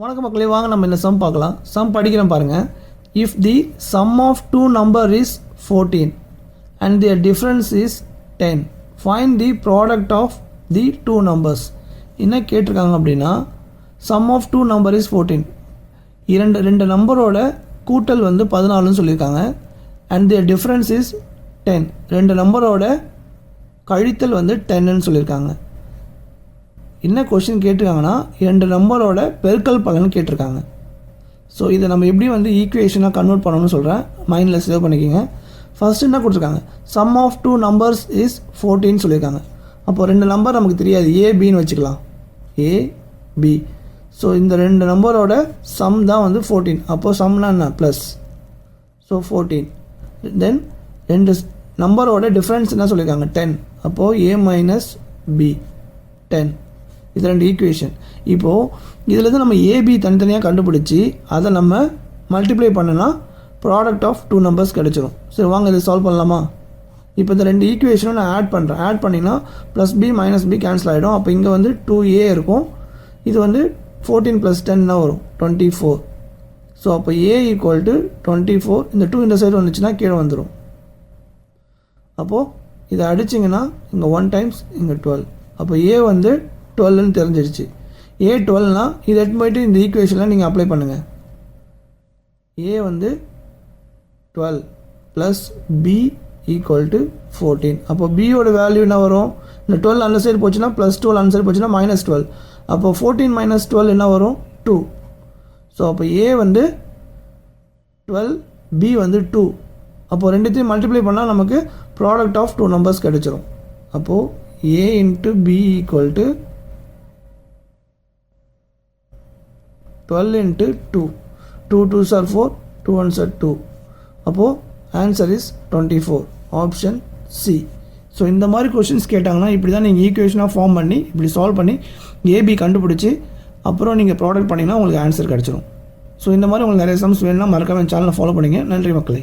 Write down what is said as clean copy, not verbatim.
வணக்கம் மக்களே, வாங்க நம்ம இந்த சம் பார்க்கலாம். சம் படிக்கிறேன் பாருங்கள். If the sum of two number is 14 and their difference is 10, find the product of the two numbers. என்ன கேட்டிருக்காங்க அப்படின்னா, sum of two number is 14, ரெண்டு நம்பரோட கூட்டல் வந்து 14ன்னு சொல்லியிருக்காங்க. அண்ட் தியர் டிஃப்ரென்ஸ் இஸ் 10, ரெண்டு நம்பரோட கழித்தல் வந்து 10ன்னு சொல்லியிருக்காங்க. என்ன கொஷின் கேட்டிருக்காங்கன்னா, ரெண்டு நம்பரோட பெருக்கல் பலன் கேட்டிருக்காங்க. ஸோ இதை நம்ம எப்படி வந்து ஈக்குவேஷனாக கன்வெர்ட் பண்ணணும்னு சொல்கிறேன், மைண்டில் சேவ் பண்ணிக்கோங்க. ஃபஸ்ட்டு என்ன கொடுத்துருக்காங்க, sum of two numbers is 14 சொல்லியிருக்காங்க. அப்போது ரெண்டு நம்பர் நமக்கு தெரியாது, ஏபின்னு வச்சுக்கலாம், ஏபி. ஸோ இந்த ரெண்டு நம்பரோட சம் தான் வந்து 14. அப்போது சம்னா என்ன, ப்ளஸ். ஸோ 14. தென் ரெண்டு நம்பரோட டிஃப்ரென்ஸ் என்ன சொல்லியிருக்காங்க, 10. அப்போது ஏ மைனஸ் பி 10. இது ரெண்டு ஈக்குவேஷன். இப்போது இதிலேருந்து நம்ம ஏபி தனித்தனியாக கண்டுபிடிச்சி அதை நம்ம மல்டிப்ளை பண்ணனா ப்ராடக்ட் ஆஃப் டூ நம்பர்ஸ் கிடச்சிரும். சரி வாங்க இதை சால்வ் பண்ணலாமா. இப்போ இந்த ரெண்டு ஈக்குவேஷனும் நான் ஆட் பண்ணுறேன். ஆட் பண்ணிங்கன்னா plus B minus B cancel ஆகிடும். அப்போ இங்கே வந்து 2a இருக்கும். இது வந்து 14 + 10 தான் வரும், 24. ஸோ அப்போ a = 24. இந்த 2 இந்த சைடு வந்துச்சுன்னா கீழே வந்துடும். அப்போது இதை அடிச்சிங்கன்னா இங்கே 1 டைம்ஸ் இங்கே 12. அப்போ a வந்து 12ன்னு தெரிஞ்சிருச்சு. ஏ 12னா இதை எடுத்து போய்ட்டு இந்த ஈக்குவேஷனில் நீங்கள் அப்ளை பண்ணுங்கள். ஏ வந்து 12 ப்ளஸ் பி = 14. அப்போ பியோட வேல்யூ என்ன வரும், இந்த 12 அந்த சைடு போச்சுன்னா +12, அந்த சைடு போச்சுன்னா -12. அப்போ 14 - 12 என்ன வரும், 2. ஸோ அப்போ ஏ வந்து 12, பி வந்து 2. அப்போது ரெண்டுத்தையும் மல்டிப்ளை பண்ணால் நமக்கு ப்ராடக்ட் ஆஃப் டூ நம்பர்ஸ் கிடச்சிரும். அப்போது ஏ × B = 12 × 2. 2 2s are 4, 2 1s are 2. அப்போது answer is 24, option C. So இந்த மாதிரி கொஷின்ஸ் கேட்டாங்கன்னா இப்படி தான் நீங்கள் ஈக்குவேஷனாக ஃபார்ம் பண்ணி இப்படி சால்வ் பண்ணி ஏபி கண்டுபிடிச்சி அப்புறம் நீங்கள் ப்ராடக்ட் பண்ணிங்கன்னா உங்களுக்கு ஆன்சர் கிடச்சிரும். ஸோ இந்த மாதிரி உங்களுக்கு நிறைய சம்ஸ் வேணும்னா மறக்காம சேனலை ஃபாலோ பண்ணிங்க. நன்றி மக்களே.